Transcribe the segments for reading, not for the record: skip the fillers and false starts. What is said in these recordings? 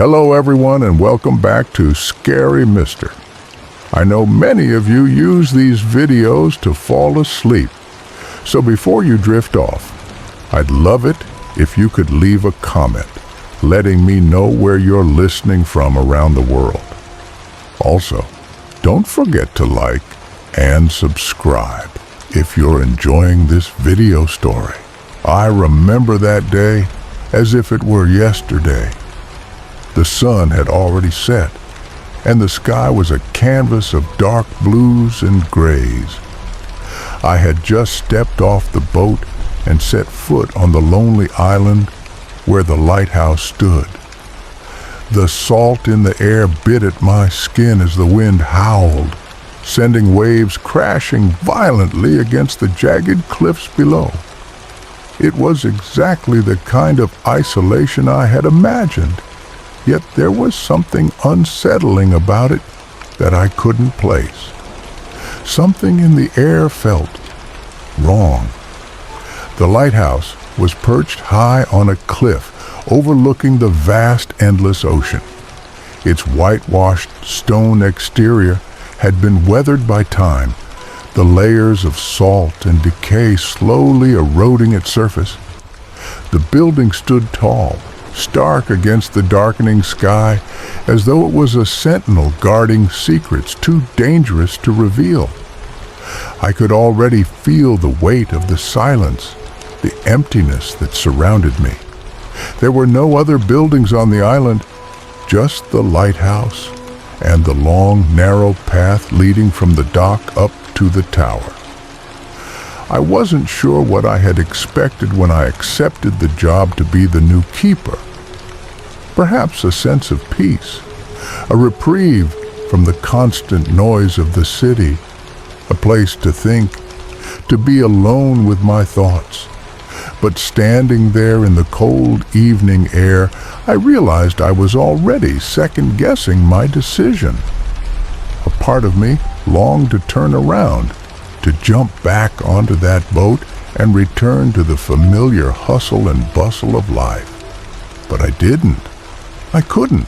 Hello everyone and welcome back to Scary Mister. I know many of you use these videos to fall asleep. So before you drift off, I'd love it if you could leave a comment letting me know where you're listening from around the world. Also, don't forget to like and subscribe if you're enjoying this video story. I remember that day as if it were yesterday. The sun had already set, and the sky was a canvas of dark blues and grays. I had just stepped off the boat and set foot on the lonely island where the lighthouse stood. The salt in the air bit at my skin as the wind howled, sending waves crashing violently against the jagged cliffs below. It was exactly the kind of isolation I had imagined, yet there was something unsettling about it that I couldn't place. Something in the air felt wrong. The lighthouse was perched high on a cliff overlooking the vast, endless ocean. Its whitewashed stone exterior had been weathered by time, the layers of salt and decay slowly eroding its surface. The building stood tall, stark against the darkening sky, as though it was a sentinel guarding secrets too dangerous to reveal. I could already feel the weight of the silence, the emptiness that surrounded me. There were no other buildings on the island, just the lighthouse and the long, narrow path leading from the dock up to the tower. I wasn't sure what I had expected when I accepted the job to be the new keeper. Perhaps a sense of peace, a reprieve from the constant noise of the city, a place to think, to be alone with my thoughts. But standing there in the cold evening air, I realized I was already second-guessing my decision. A part of me longed to turn around, to jump back onto that boat and return to the familiar hustle and bustle of life. But I didn't. I couldn't.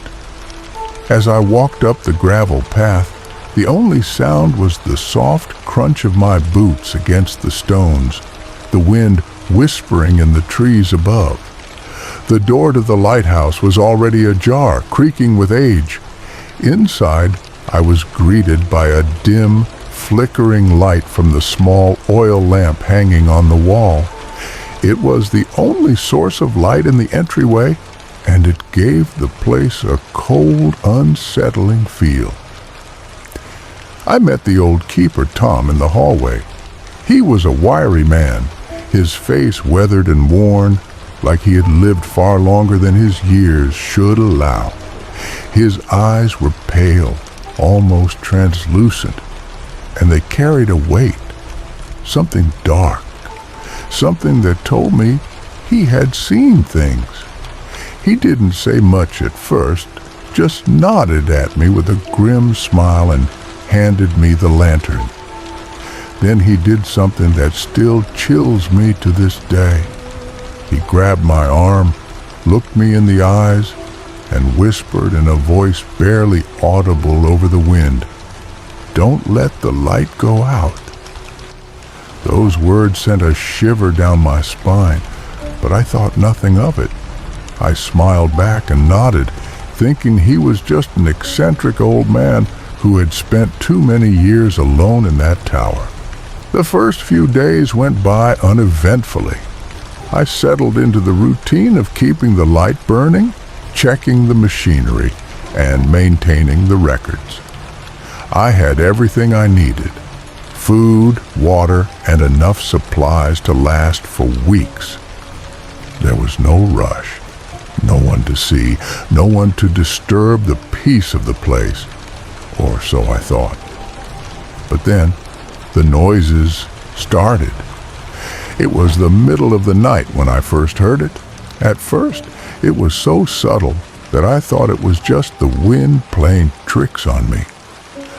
As I walked up the gravel path, the only sound was the soft crunch of my boots against the stones, the wind whispering in the trees above. The door to the lighthouse was already ajar, creaking with age. Inside, I was greeted by a dim, flickering light from the small oil lamp hanging on the wall. It was the only source of light in the entryway, and it gave the place a cold, unsettling feel. I met the old keeper, Tom, in the hallway. He was a wiry man, his face weathered and worn, like he had lived far longer than his years should allow. His eyes were pale, almost translucent, and they carried a weight, something dark, something that told me he had seen things. He didn't say much at first, just nodded at me with a grim smile and handed me the lantern. Then he did something that still chills me to this day. He grabbed my arm, looked me in the eyes, and whispered in a voice barely audible over the wind, "Don't let the light go out." Those words sent a shiver down my spine, but I thought nothing of it. I smiled back and nodded, thinking he was just an eccentric old man who had spent too many years alone in that tower. The first few days went by uneventfully. I settled into the routine of keeping the light burning, checking the machinery, and maintaining the records. I had everything I needed: food, water, and enough supplies to last for weeks. There was no rush, no one to see, no one to disturb the peace of the place, or so I thought. But then, the noises started. It was the middle of the night when I first heard it. At first, it was so subtle that I thought it was just the wind playing tricks on me.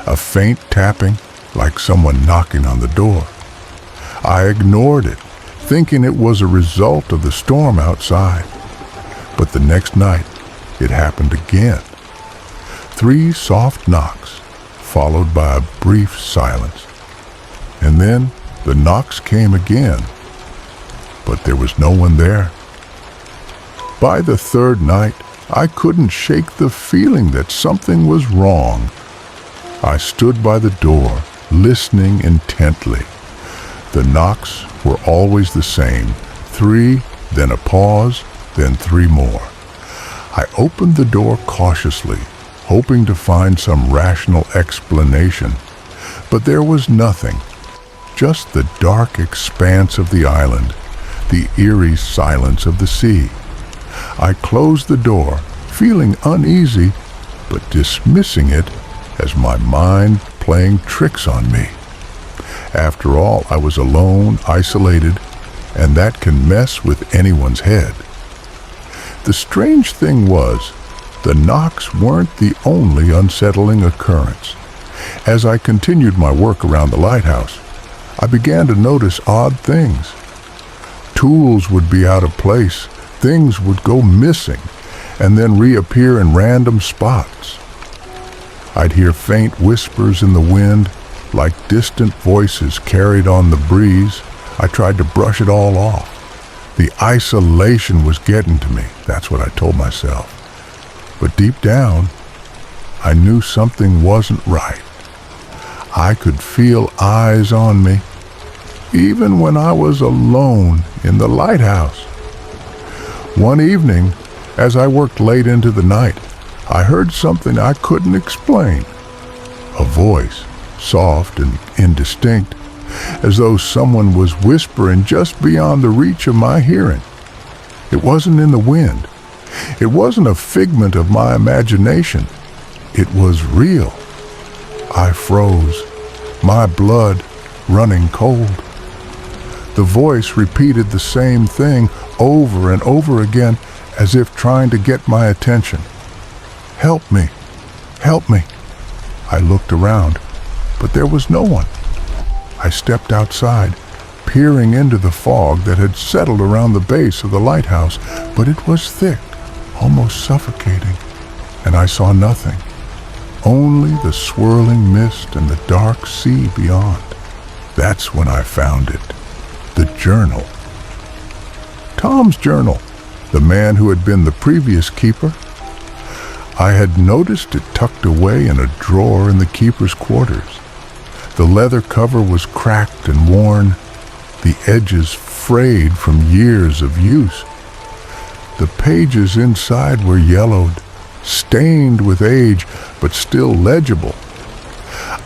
A faint tapping, like someone knocking on the door. I ignored it, thinking it was a result of the storm outside. But the next night, it happened again. 3 soft knocks, followed by a brief silence. And then the knocks came again, but there was no one there. By the 3rd night, I couldn't shake the feeling that something was wrong. I stood by the door, listening intently. The knocks were always the same, 3, then a pause, then 3 more. I opened the door cautiously, hoping to find some rational explanation, but there was nothing, just the dark expanse of the island, the eerie silence of the sea. I closed the door, feeling uneasy, but dismissing it as my mind playing tricks on me. After all, I was alone, isolated, and that can mess with anyone's head. The strange thing was, the knocks weren't the only unsettling occurrence. As I continued my work around the lighthouse, I began to notice odd things. Tools would be out of place, things would go missing, and then reappear in random spots. I'd hear faint whispers in the wind, like distant voices carried on the breeze. I tried to brush it all off. The isolation was getting to me, that's what I told myself. But deep down, I knew something wasn't right. I could feel eyes on me, even when I was alone in the lighthouse. One evening, as I worked late into the night, I heard something I couldn't explain. A voice, soft and indistinct, as though someone was whispering just beyond the reach of my hearing. It wasn't in the wind. It wasn't a figment of my imagination. It was real. I froze, my blood running cold. The voice repeated the same thing over and over again, as if trying to get my attention. "Help me! Help me!" I looked around, but there was no one. I stepped outside, peering into the fog that had settled around the base of the lighthouse, but it was thick, almost suffocating, and I saw nothing. Only the swirling mist and the dark sea beyond. That's when I found it. The journal. Tom's journal, the man who had been the previous keeper. I had noticed it tucked away in a drawer in the keeper's quarters. The leather cover was cracked and worn, the edges frayed from years of use. The pages inside were yellowed, stained with age, but still legible.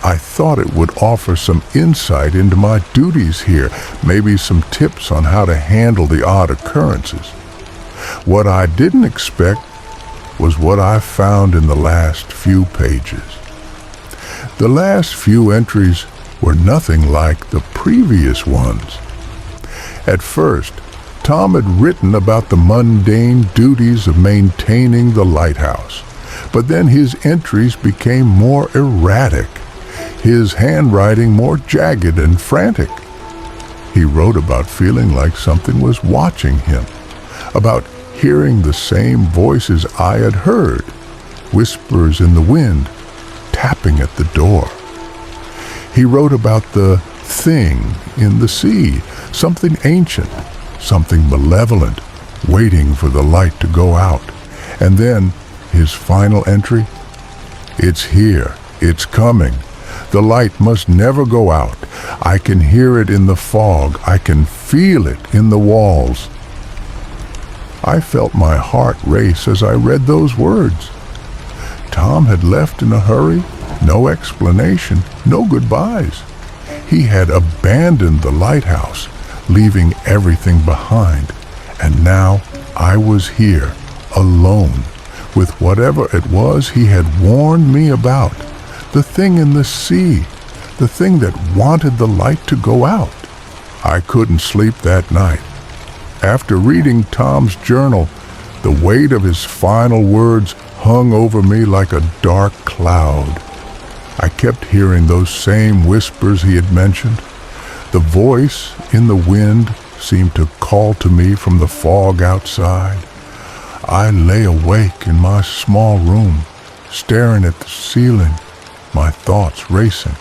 I thought it would offer some insight into my duties here, maybe some tips on how to handle the odd occurrences. What I didn't expect was what I found in the last few pages. The last few entries were nothing like the previous ones. At first, Tom had written about the mundane duties of maintaining the lighthouse, but then his entries became more erratic, his handwriting more jagged and frantic. He wrote about feeling like something was watching him, about hearing the same voices I had heard, whispers in the wind, tapping at the door. He wrote about the thing in the sea, something ancient, something malevolent, waiting for the light to go out. And then his final entry, "It's here, it's coming. The light must never go out. I can hear it in the fog. I can feel it in the walls." I felt my heart race as I read those words. Tom had left in a hurry, no explanation, no goodbyes. He had abandoned the lighthouse, leaving everything behind. And now I was here, alone, with whatever it was he had warned me about. The thing in the sea, the thing that wanted the light to go out. I couldn't sleep that night. After reading Tom's journal, the weight of his final words hung over me like a dark cloud. I kept hearing those same whispers he had mentioned. The voice in the wind seemed to call to me from the fog outside. I lay awake in my small room, staring at the ceiling, my thoughts racing.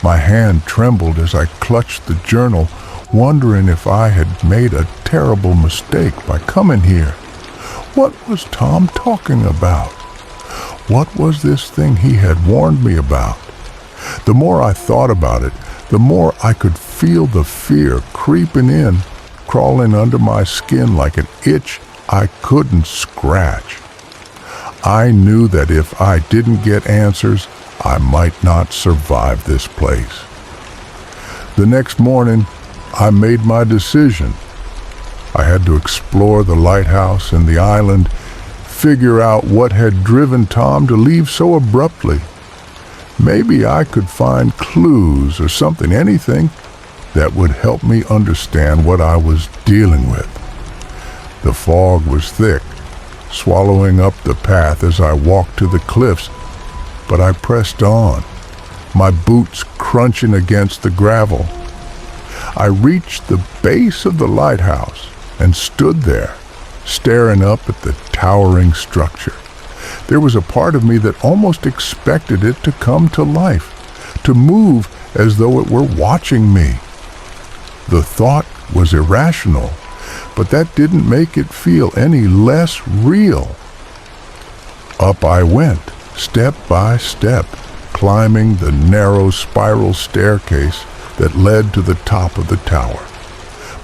My hand trembled as I clutched the journal, wondering if I had made a terrible mistake by coming here. What was Tom talking about? What was this thing he had warned me about? The more I thought about it, the more I could feel the fear creeping in, crawling under my skin like an itch I couldn't scratch. I knew that if I didn't get answers, I might not survive this place. The next morning, I made my decision. I had to explore the lighthouse and the island, figure out what had driven Tom to leave so abruptly. Maybe I could find clues or something, anything that would help me understand what I was dealing with. The fog was thick, swallowing up the path as I walked to the cliffs, but I pressed on, my boots crunching against the gravel. I reached the base of the lighthouse and stood there, staring up at the towering structure. There was a part of me that almost expected it to come to life, to move as though it were watching me. The thought was irrational, but that didn't make it feel any less real. Up I went, step by step, climbing the narrow spiral staircase that led to the top of the tower.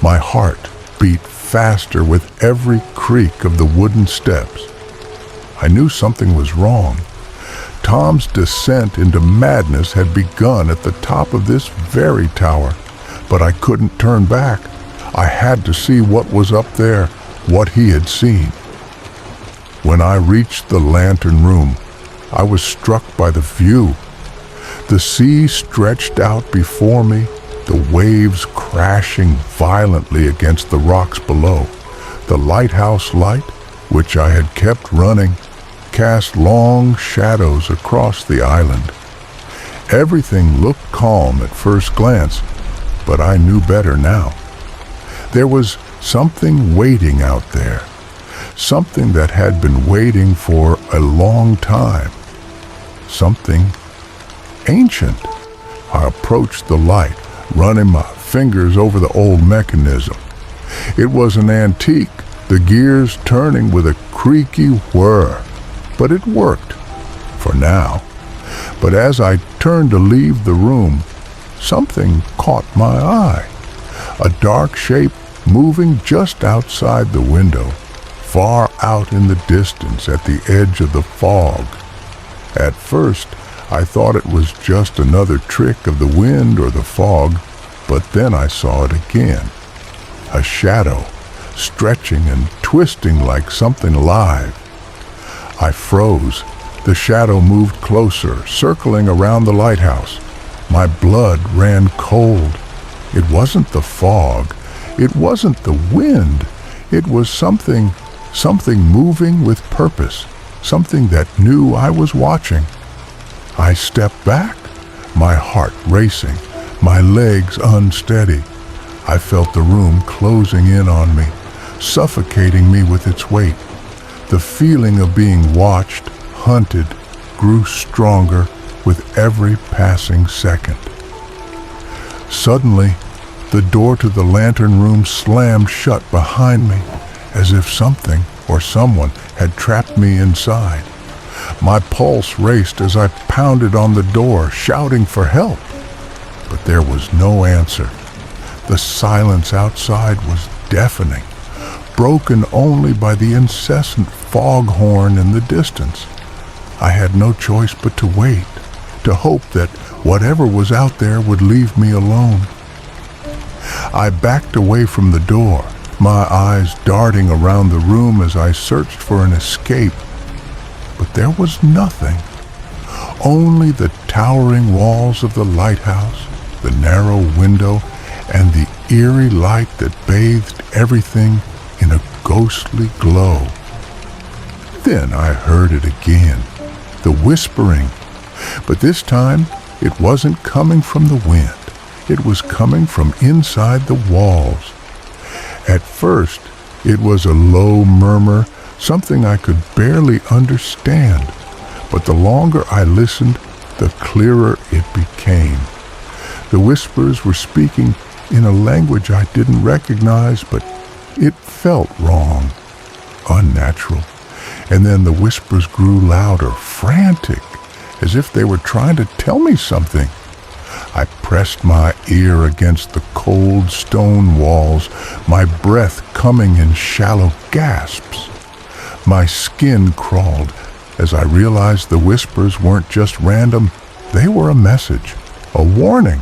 My heart beat faster with every creak of the wooden steps. I knew something was wrong. Tom's descent into madness had begun at the top of this very tower, but I couldn't turn back. I had to see what was up there, what he had seen. When I reached the lantern room, I was struck by the view. The sea stretched out before me, the waves crashing violently against the rocks below. The lighthouse light, which I had kept running, cast long shadows across the island. Everything looked calm at first glance, but I knew better now. There was something waiting out there, something that had been waiting for a long time, something ancient. I approached the light, running my fingers over the old mechanism. It was an antique, the gears turning with a creaky whir, but it worked, for now. But as I turned to leave the room, something caught my eye. A dark shape moving just outside the window, far out in the distance at the edge of the fog. At first, I thought it was just another trick of the wind or the fog, but then I saw it again. A shadow, stretching and twisting like something alive. I froze. The shadow moved closer, circling around the lighthouse. My blood ran cold. It wasn't the fog. It wasn't the wind. It was something moving with purpose, something that knew I was watching. I stepped back, my heart racing, my legs unsteady. I felt the room closing in on me, suffocating me with its weight. The feeling of being watched, hunted, grew stronger with every passing second. Suddenly, the door to the lantern room slammed shut behind me, as if something or someone had trapped me inside. My pulse raced as I pounded on the door, shouting for help. But there was no answer. The silence outside was deafening, broken only by the incessant foghorn in the distance. I had no choice but to wait, to hope that whatever was out there would leave me alone. I backed away from the door, my eyes darting around the room as I searched for an escape. But there was nothing. Only the towering walls of the lighthouse, the narrow window, and the eerie light that bathed everything in a ghostly glow. Then I heard it again, the whispering. But this time, it wasn't coming from the wind. It was coming from inside the walls. At first, it was a low murmur, something I could barely understand. But the longer I listened, the clearer it became. The whispers were speaking in a language I didn't recognize, but it felt wrong, unnatural. And then the whispers grew louder, frantic, as if they were trying to tell me something. I pressed my ear against the cold stone walls, my breath coming in shallow gasps. My skin crawled as I realized the whispers weren't just random, they were a message, a warning.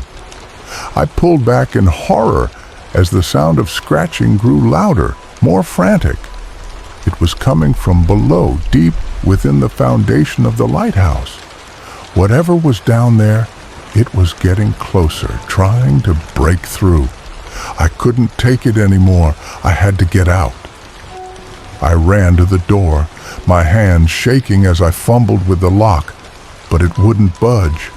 I pulled back in horror as the sound of scratching grew louder, more frantic. It was coming from below, deep within the foundation of the lighthouse. Whatever was down there, it was getting closer, trying to break through. I couldn't take it anymore. I had to get out. I ran to the door, my hands shaking as I fumbled with the lock, but it wouldn't budge.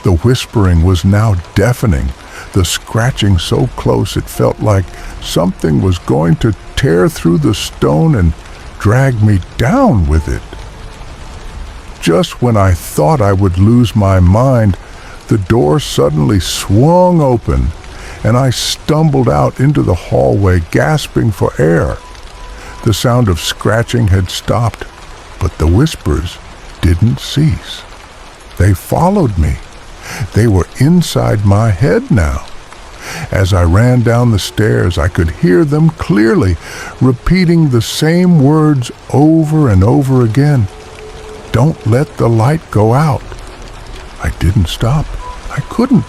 The whispering was now deafening, the scratching so close it felt like something was going to tear through the stone and drag me down with it. Just when I thought I would lose my mind, the door suddenly swung open, and I stumbled out into the hallway, gasping for air. The sound of scratching had stopped, but the whispers didn't cease. They followed me. They were inside my head now. As I ran down the stairs, I could hear them clearly, repeating the same words over and over again. Don't let the light go out. I didn't stop. I couldn't.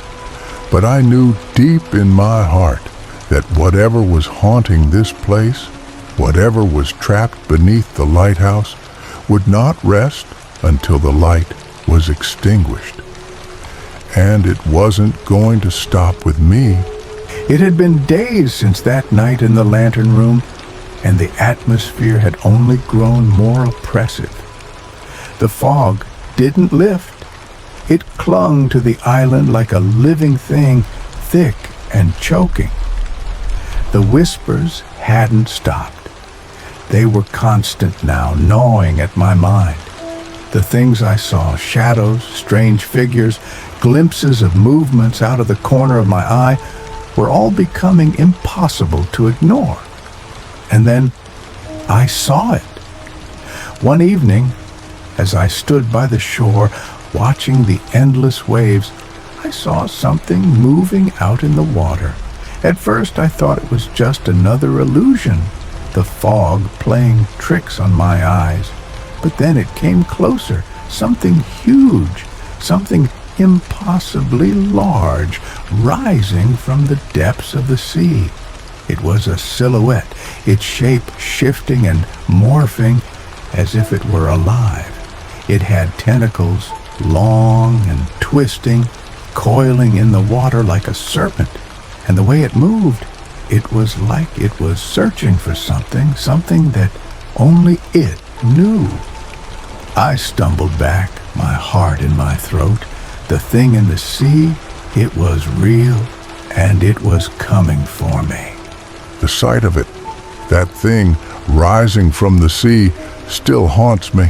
But I knew deep in my heart that whatever was haunting this place, whatever was trapped beneath the lighthouse, would not rest until the light was extinguished. And it wasn't going to stop with me. It had been days since that night in the lantern room, and the atmosphere had only grown more oppressive. The fog didn't lift. It clung to the island like a living thing, thick and choking. The whispers hadn't stopped. They were constant now, gnawing at my mind. The things I saw, shadows, strange figures, glimpses of movements out of the corner of my eye, were all becoming impossible to ignore. And then I saw it. One evening, as I stood by the shore, watching the endless waves, I saw something moving out in the water. At first I thought it was just another illusion, the fog playing tricks on my eyes. But then it came closer, something huge, something impossibly large, rising from the depths of the sea. It was a silhouette, its shape shifting and morphing as if it were alive. It had tentacles, long and twisting, coiling in the water like a serpent. And the way it moved, it was like it was searching for something, something that only it knew. I stumbled back, my heart in my throat. The thing in the sea, it was real, and it was coming for me. The sight of it, that thing rising from the sea, still haunts me.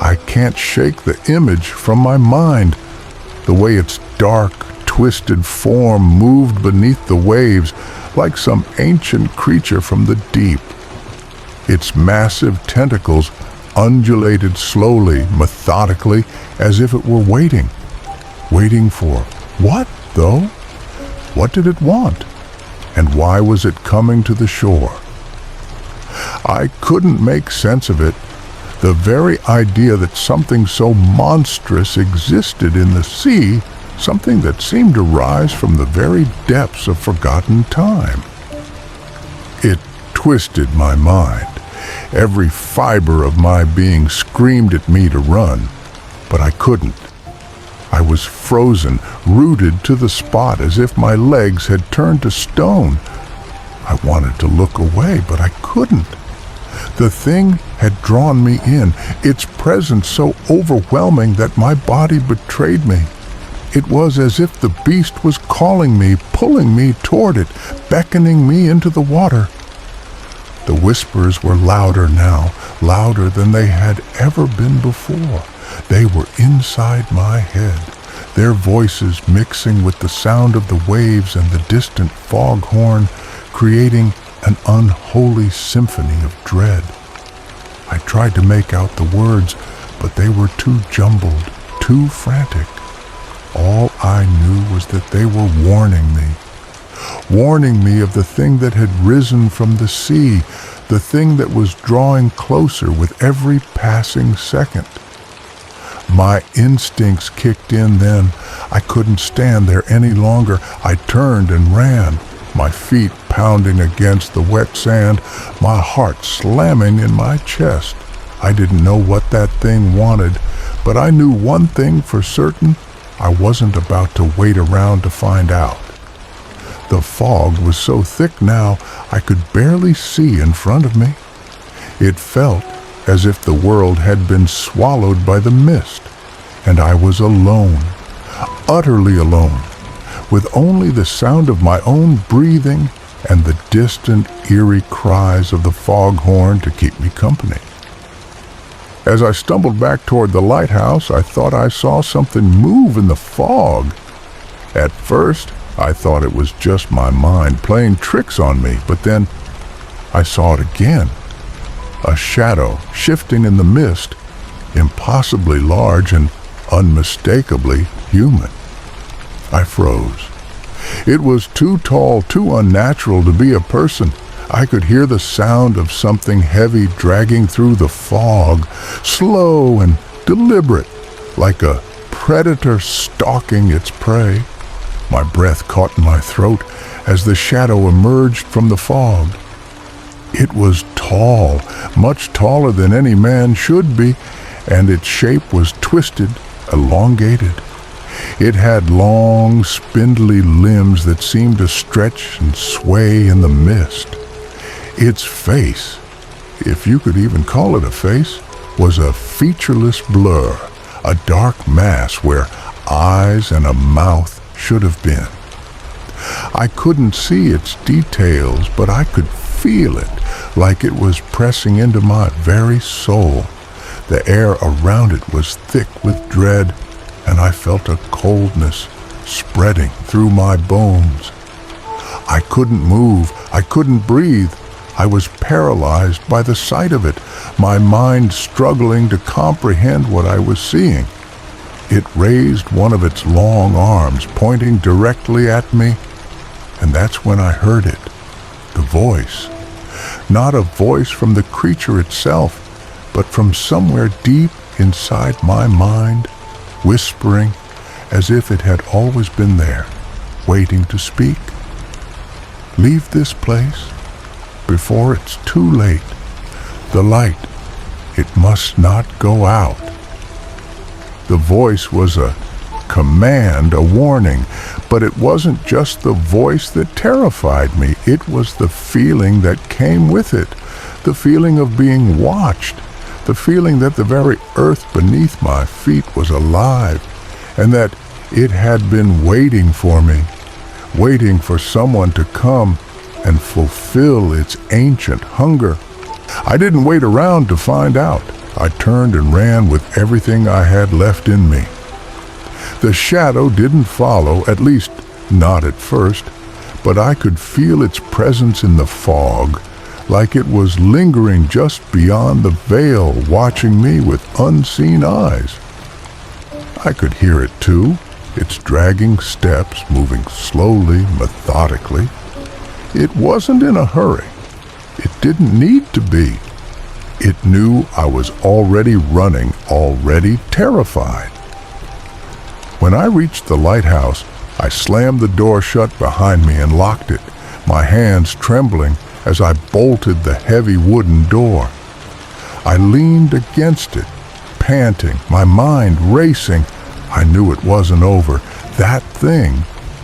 I can't shake the image from my mind, the way its dark, twisted form moved beneath the waves like some ancient creature from the deep. Its massive tentacles undulated slowly, methodically, as if it were waiting. Waiting for what, though? What did it want? And why was it coming to the shore? I couldn't make sense of it. The very idea that something so monstrous existed in the sea, something that seemed to rise from the very depths of forgotten time. It twisted my mind. Every fiber of my being screamed at me to run, but I couldn't. I was frozen, rooted to the spot as if my legs had turned to stone. I wanted to look away, but I couldn't. The thing had drawn me in, its presence so overwhelming that my body betrayed me. It was as if the beast was calling me, pulling me toward it, beckoning me into the water. The whispers were louder now, louder than they had ever been before. They were inside my head, their voices mixing with the sound of the waves and the distant foghorn, creating an unholy symphony of dread. I tried to make out the words, but they were too jumbled, too frantic. All I knew was that they were warning me of the thing that had risen from the sea, the thing that was drawing closer with every passing second. My instincts kicked in then. I couldn't stand there any longer. I turned and ran, my feet pounding against the wet sand, my heart slamming in my chest. I didn't know what that thing wanted, but I knew one thing for certain. I wasn't about to wait around to find out. The fog was so thick now I could barely see in front of me. It felt as if the world had been swallowed by the mist, and I was alone, utterly alone, with only the sound of my own breathing and the distant, eerie cries of the foghorn to keep me company. As I stumbled back toward the lighthouse, I thought I saw something move in the fog. At first, I thought it was just my mind playing tricks on me, but then I saw it again. A shadow shifting in the mist, impossibly large and unmistakably human. I froze. It was too tall, too unnatural to be a person. I could hear the sound of something heavy dragging through the fog, slow and deliberate, like a predator stalking its prey. My breath caught in my throat as the shadow emerged from the fog. It was tall, much taller than any man should be, and its shape was twisted, elongated. It had long, spindly limbs that seemed to stretch and sway in the mist. Its face, if you could even call it a face, was a featureless blur, a dark mass where eyes and a mouth should have been. I couldn't see its details, but I could feel it, like it was pressing into my very soul. The air around it was thick with dread, and I felt a coldness spreading through my bones. I couldn't move, I couldn't breathe. I was paralyzed by the sight of it, my mind struggling to comprehend what I was seeing. It raised one of its long arms, pointing directly at me, and that's when I heard it, the voice. Not a voice from the creature itself, but from somewhere deep inside my mind, whispering as if it had always been there, waiting to speak. Leave this place before it's too late. The light, it must not go out. The voice was a command, a warning, but it wasn't just the voice that terrified me. It was the feeling that came with it, the feeling of being watched, the feeling that the very earth beneath my feet was alive, and that it had been waiting for me, waiting for someone to come and fulfill its ancient hunger. I didn't wait around to find out. I turned and ran with everything I had left in me. The shadow didn't follow, at least not at first, but I could feel its presence in the fog, like it was lingering just beyond the veil, watching me with unseen eyes. I could hear it too, its dragging steps moving slowly, methodically. It wasn't in a hurry. It didn't need to be. It knew I was already running, already terrified. When I reached the lighthouse, I slammed the door shut behind me and locked it, my hands trembling as I bolted the heavy wooden door. I leaned against it, panting, my mind racing. I knew it wasn't over. That thing,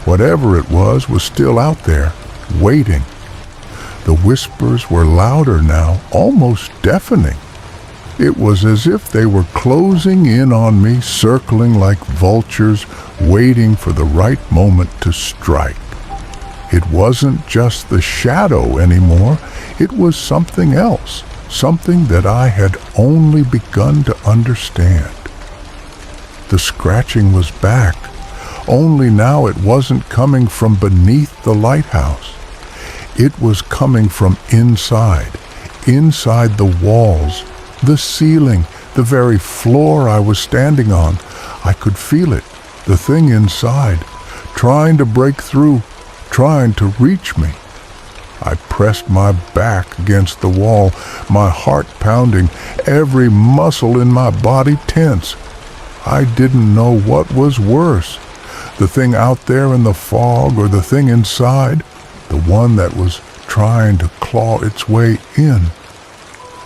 whatever it was still out there, waiting. The whispers were louder now, almost deafening. It was as if they were closing in on me, circling like vultures, waiting for the right moment to strike. It wasn't just the shadow anymore. It was something else, something that I had only begun to understand. The scratching was back, only now it wasn't coming from beneath the lighthouse. It was coming from inside the walls, the ceiling, the very floor I was standing on. I could feel it, the thing inside, trying to break through, trying to reach me. I pressed my back against the wall, my heart pounding, every muscle in my body tense. I didn't know what was worse, the thing out there in the fog or the thing inside, the one that was trying to claw its way in.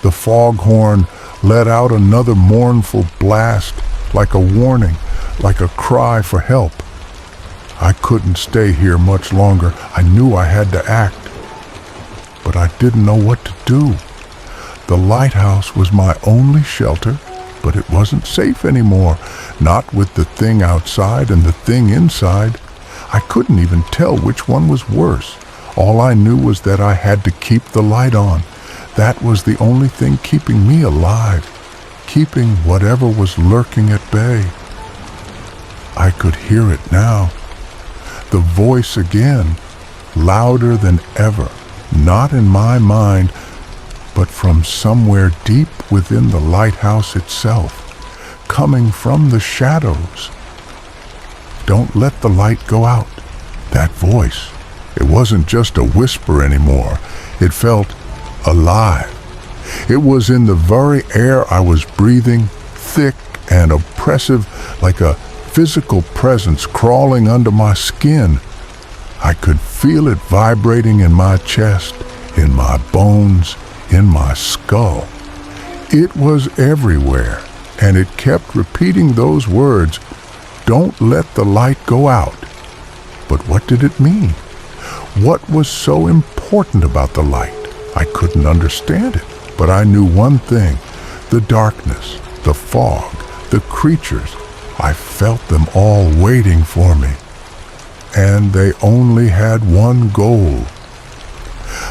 The foghorn let out another mournful blast, like a warning, like a cry for help. I couldn't stay here much longer. I knew I had to act, but I didn't know what to do. The lighthouse was my only shelter, but it wasn't safe anymore, not with the thing outside and the thing inside. I couldn't even tell which one was worse. All I knew was that I had to keep the light on. That was the only thing keeping me alive, keeping whatever was lurking at bay. I could hear it now. The voice again, louder than ever, not in my mind, but from somewhere deep within the lighthouse itself, coming from the shadows. Don't let the light go out. That voice, it wasn't just a whisper anymore. It felt alive. It was in the very air I was breathing, thick and oppressive, like a physical presence crawling under my skin. I could feel it vibrating in my chest, in my bones, in my skull. It was everywhere, and it kept repeating those words, "Don't let the light go out." But what did it mean? What was so important about the light? I couldn't understand it, but I knew one thing: the darkness, the fog, the creatures. I felt them all waiting for me. And they only had one goal.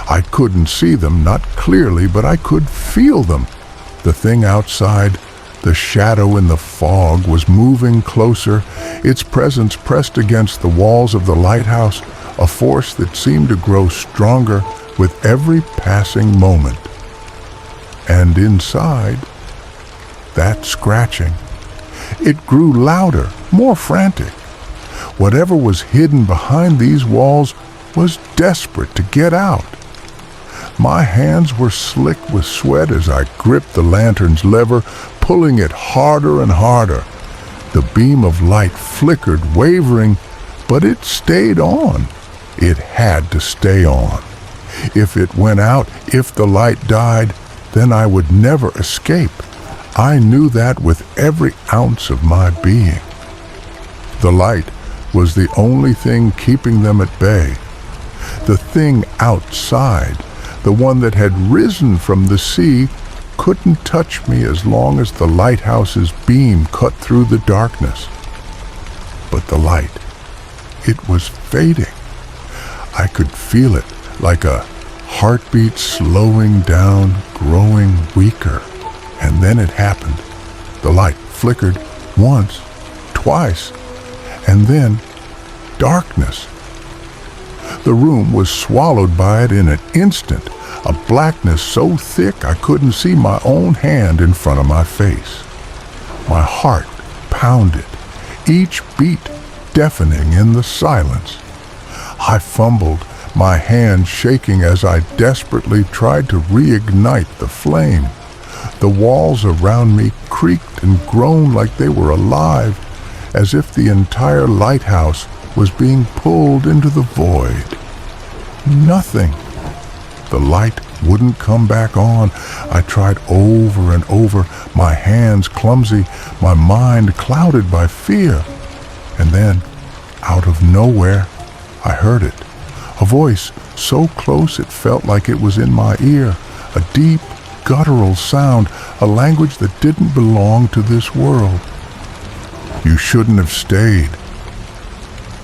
I couldn't see them, not clearly, but I could feel them. The thing outside, the shadow in the fog, was moving closer, its presence pressed against the walls of the lighthouse, a force that seemed to grow stronger with every passing moment. And inside, that scratching, it grew louder, more frantic. Whatever was hidden behind these walls was desperate to get out. My hands were slick with sweat as I gripped the lantern's lever, pulling it harder and harder. The beam of light flickered, wavering, but it stayed on. It had to stay on. If it went out, if the light died, then I would never escape. I knew that with every ounce of my being. The light was the only thing keeping them at bay. The thing outside, the one that had risen from the sea, couldn't touch me as long as the lighthouse's beam cut through the darkness. But the light, it was fading. I could feel it, like a heartbeat slowing down, growing weaker. And then it happened. The light flickered once, twice, and then darkness. The room was swallowed by it in an instant, a blackness so thick I couldn't see my own hand in front of my face. My heart pounded, each beat deafening in the silence. I fumbled, my hand shaking as I desperately tried to reignite the flame. The walls around me creaked and groaned like they were alive, as if the entire lighthouse was being pulled into the void. Nothing. The light wouldn't come back on. I tried over and over, my hands clumsy, my mind clouded by fear. And then, out of nowhere, I heard it. A voice so close it felt like it was in my ear, a deep, guttural sound, a language that didn't belong to this world. "You shouldn't have stayed."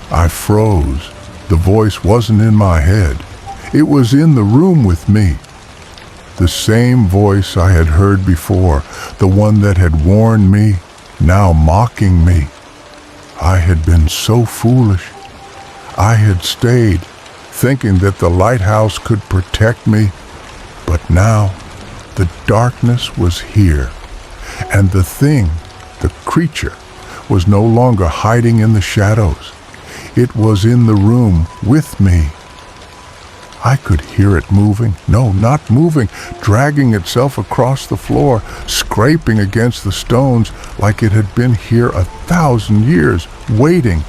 I froze, The voice wasn't in my head. It was in the room with me. The same voice I had heard before, the one that had warned me, now mocking me. I had been so foolish. I had stayed, thinking that the lighthouse could protect me, but now the darkness was here, and the thing, the creature, was no longer hiding in the shadows. It was in the room with me. I could hear it moving, no, not moving, dragging itself across the floor, scraping against the stones like it had been here 1,000 years, waiting.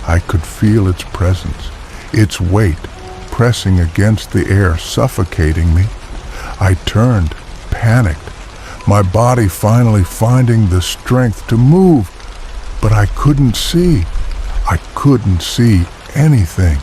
I could feel its presence, its weight, pressing against the air, suffocating me. I turned, panicked, my body finally finding the strength to move, but I couldn't see. I couldn't see anything.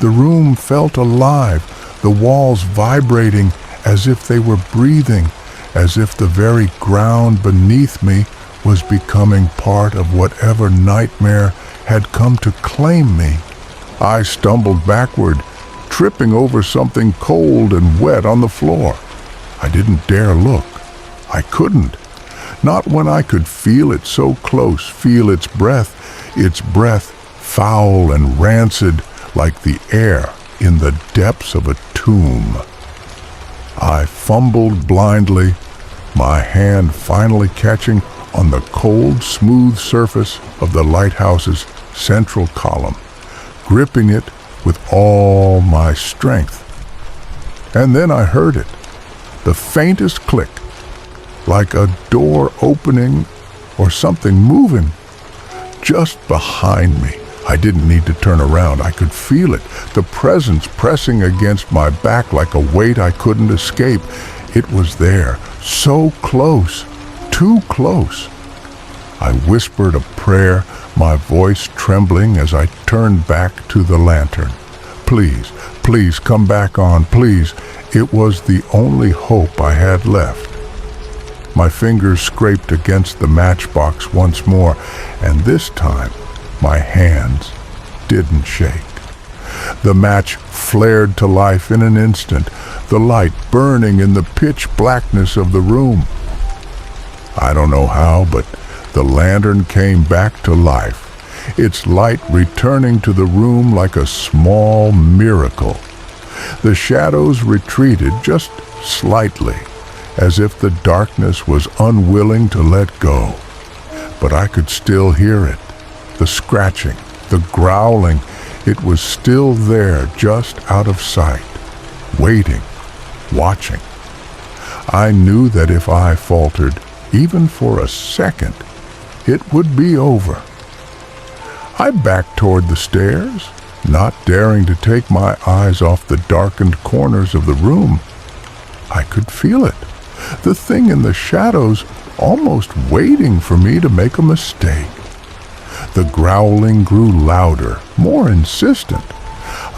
The room felt alive, the walls vibrating as if they were breathing, as if the very ground beneath me was becoming part of whatever nightmare had come to claim me. I stumbled backward, tripping over something cold and wet on the floor. I didn't dare look. I couldn't. Not when I could feel it so close, feel its breath foul and rancid like the air in the depths of a tomb. I fumbled blindly, my hand finally catching on the cold, smooth surface of the lighthouse's central column, gripping it with all my strength. And then I heard it, the faintest click, like a door opening or something moving just behind me. I didn't need to turn around. I could feel it, the presence pressing against my back like a weight I couldn't escape. It was there, so close, too close. I whispered a prayer, my voice trembling as I turned back to the lantern. Please, please come back on, please. It was the only hope I had left. My fingers scraped against the matchbox once more, and this time my hands didn't shake. The match flared to life in an instant, the light burning in the pitch blackness of the room. I don't know how, but the lantern came back to life, its light returning to the room like a small miracle. The shadows retreated just slightly, as if the darkness was unwilling to let go. But I could still hear it, the scratching, the growling. It was still there, just out of sight, waiting, watching. I knew that if I faltered, even for a second, it would be over. I backed toward the stairs, not daring to take my eyes off the darkened corners of the room. I could feel it, the thing in the shadows almost waiting for me to make a mistake. The growling grew louder, more insistent.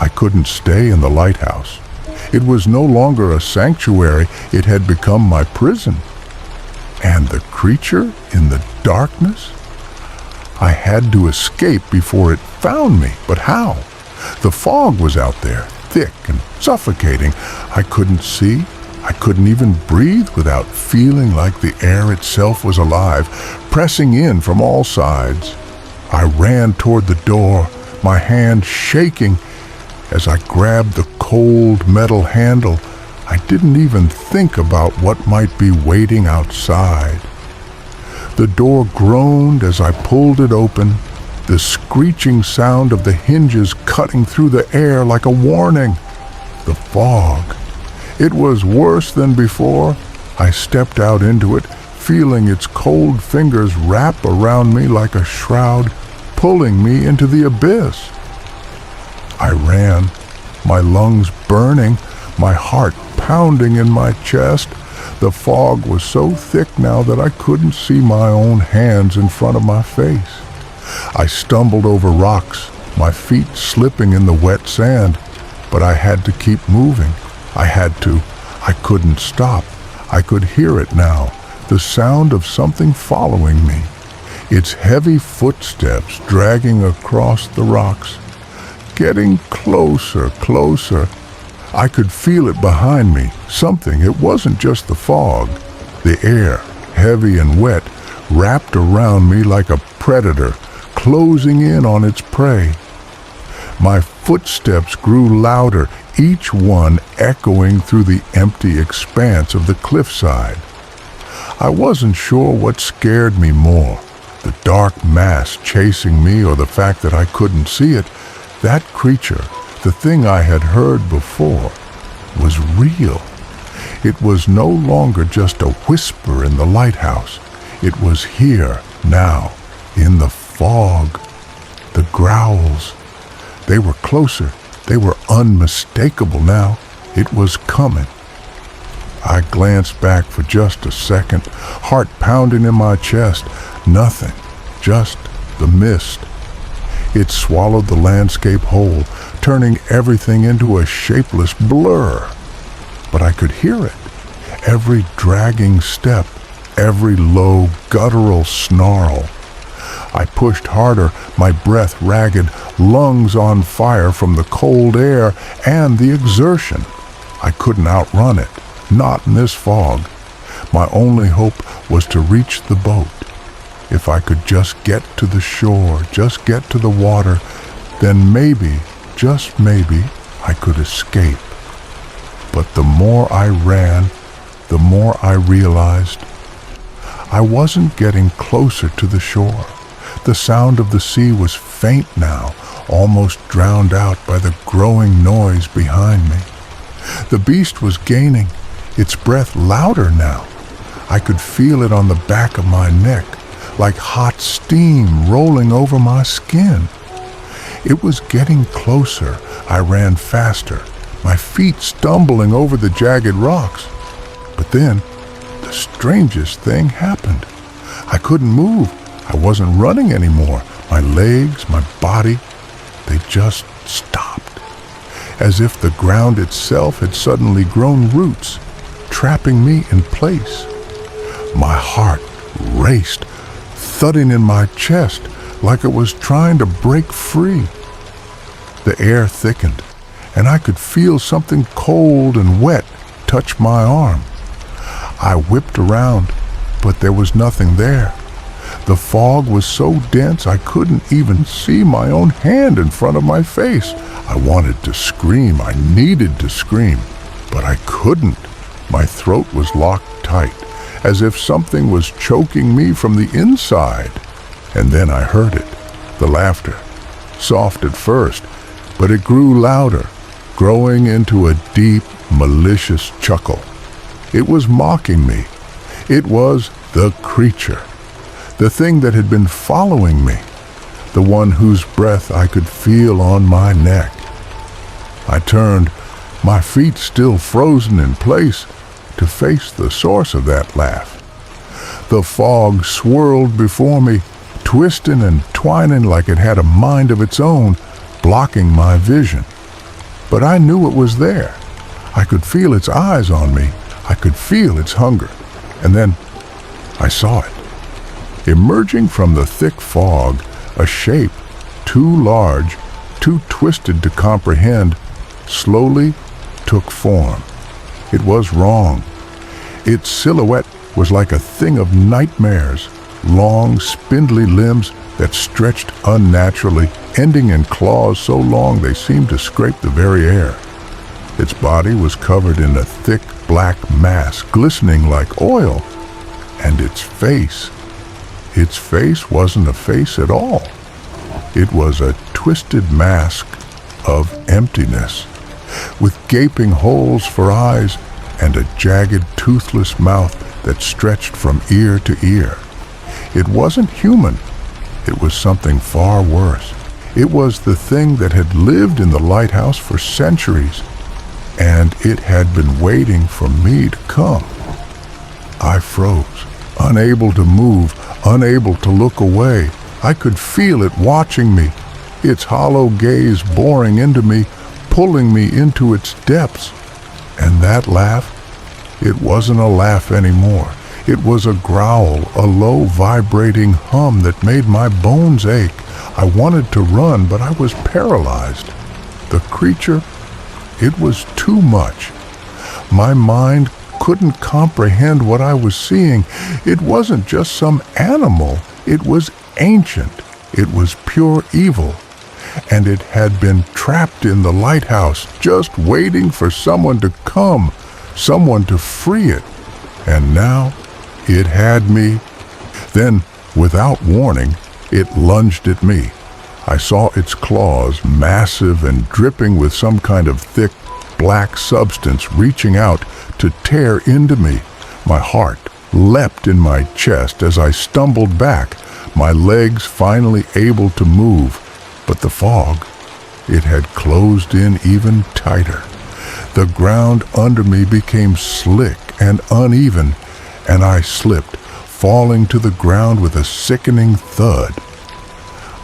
I couldn't stay in the lighthouse. It was no longer a sanctuary, it had become my prison. And the creature in the darkness? I had to escape before it found me, but how? The fog was out there, thick and suffocating. I couldn't see. I couldn't even breathe without feeling like the air itself was alive, pressing in from all sides. I ran toward the door, my hand shaking as I grabbed the cold metal handle. I didn't even think about what might be waiting outside. The door groaned as I pulled it open, the screeching sound of the hinges cutting through the air like a warning. The fog. It was worse than before. I stepped out into it, feeling its cold fingers wrap around me like a shroud, pulling me into the abyss. I ran, my lungs burning, my heart pounding in my chest. The fog was so thick now that I couldn't see my own hands in front of my face. I stumbled over rocks, my feet slipping in the wet sand, but I had to keep moving. I had to. I couldn't stop. I could hear it now, the sound of something following me, its heavy footsteps dragging across the rocks. getting closer, closer. I could feel it behind me, something. It wasn't just the fog. The air, heavy and wet, wrapped around me like a predator, closing in on its prey. My footsteps grew louder, each one echoing through the empty expanse of the cliffside. I wasn't sure what scared me more, the dark mass chasing me or the fact that I couldn't see it. That creature, the thing I had heard before, was real. It was no longer just a whisper in the lighthouse. It was here, now, in the fog. The growls. They were closer. They were unmistakable now. It was coming. I glanced back for just a second, heart pounding in my chest. Nothing, just the mist. It swallowed the landscape whole, turning everything into a shapeless blur. But I could hear it. Every dragging step, every low, guttural snarl. I pushed harder, my breath ragged, lungs on fire from the cold air and the exertion. I couldn't outrun it, not in this fog. My only hope was to reach the boat. If I could just get to the shore, just get to the water, then maybe, just maybe, I could escape. But the more I ran, the more I realized I wasn't getting closer to the shore. The sound of the sea was faint now, almost drowned out by the growing noise behind me. The beast was gaining, its breath louder now. I could feel it on the back of my neck, like hot steam rolling over my skin. It was getting closer. I ran faster, my feet stumbling over the jagged rocks. But then, the strangest thing happened. I couldn't move. I wasn't running anymore. My legs, my body, they just stopped. As if the ground itself had suddenly grown roots, trapping me in place. My heart raced, thudding in my chest like it was trying to break free. The air thickened, and I could feel something cold and wet touch my arm. I whipped around, but there was nothing there. The fog was so dense I couldn't even see my own hand in front of my face. I wanted to scream. I needed to scream, but I couldn't. My throat was locked tight, as if something was choking me from the inside. And then I heard it, the laughter. Soft at first, but it grew louder, growing into a deep, malicious chuckle. It was mocking me. It was the creature. The thing that had been following me, the one whose breath I could feel on my neck. I turned, my feet still frozen in place, to face the source of that laugh. The fog swirled before me, twisting and twining like it had a mind of its own, blocking my vision. But I knew it was there. I could feel its eyes on me. I could feel its hunger. And then I saw it. Emerging from the thick fog, a shape, too large, too twisted to comprehend, slowly took form. It was wrong. Its silhouette was like a thing of nightmares, long, spindly limbs that stretched unnaturally, ending in claws so long they seemed to scrape the very air. Its body was covered in a thick black mass, glistening like oil. And its face wasn't a face at all. It was a twisted mask of emptiness, with gaping holes for eyes and a jagged, toothless mouth that stretched from ear to ear. It wasn't human. It was something far worse. It was the thing that had lived in the lighthouse for centuries, and it had been waiting for me to come. I froze, unable to move, unable to look away. I could feel it watching me, its hollow gaze boring into me, pulling me into its depths. And that laugh, it wasn't a laugh anymore. It was a growl, a low vibrating hum that made my bones ache. I wanted to run, but I was paralyzed. The creature, it was too much. My mind couldn't comprehend what I was seeing. It wasn't just some animal. It was ancient. It was pure evil. And it had been trapped in the lighthouse, just waiting for someone to come, someone to free it. And now it had me. Then, without warning, it lunged at me. I saw its claws, massive and dripping with some kind of thick, black substance, reaching out to tear into me. My heart leapt in my chest as I stumbled back, my legs finally able to move. But the fog, it had closed in even tighter. The ground under me became slick and uneven, and I slipped, falling to the ground with a sickening thud.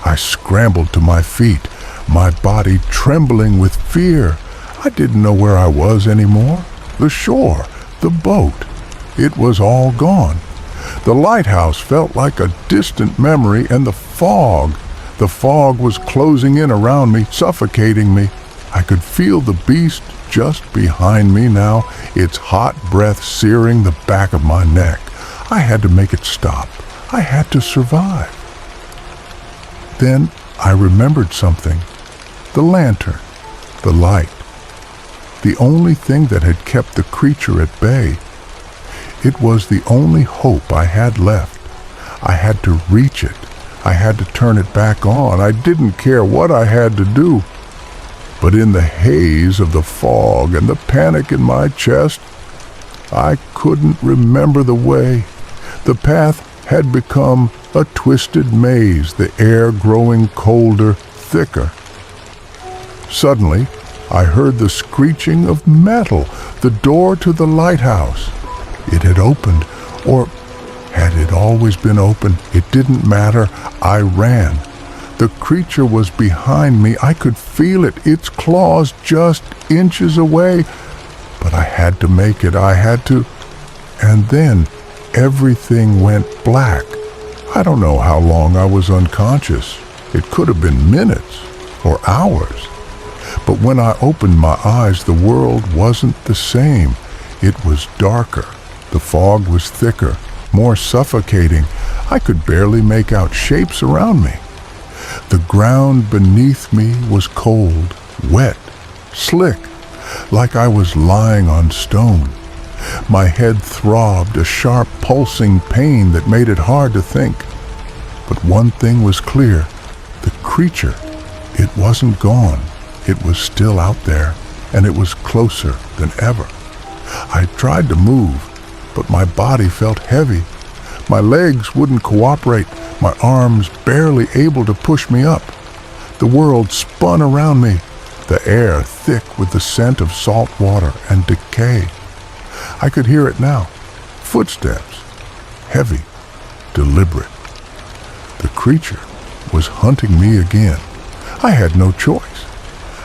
I scrambled to my feet, my body trembling with fear. I didn't know where I was anymore. The shore, the boat, it was all gone. The lighthouse felt like a distant memory, and the fog was closing in around me, suffocating me. I could feel the beast just behind me now, its hot breath searing the back of my neck. I had to make it stop. I had to survive. Then I remembered something. The lantern, the light. The only thing that had kept the creature at bay. It was the only hope I had left. I had to reach it. I had to turn it back on. I didn't care what I had to do. But in the haze of the fog and the panic in my chest, I couldn't remember the way. The path had become a twisted maze, the air growing colder, thicker. Suddenly, I heard the screeching of metal, the door to the lighthouse. It had opened, or had it always been open? It didn't matter. I ran. The creature was behind me. I could feel it, its claws just inches away. But I had to make it. I had to. And then everything went black. I don't know how long I was unconscious. It could have been minutes or hours. But when I opened my eyes, the world wasn't the same. It was darker. The fog was thicker, more suffocating. I could barely make out shapes around me. The ground beneath me was cold, wet, slick, like I was lying on stone. My head throbbed, a sharp pulsing pain that made it hard to think. But one thing was clear. The creature, it wasn't gone. It was still out there, and it was closer than ever. I tried to move, but my body felt heavy. My legs wouldn't cooperate, my arms barely able to push me up. The world spun around me, the air thick with the scent of salt water and decay. I could hear it now. Footsteps, heavy, deliberate. The creature was hunting me again. I had no choice.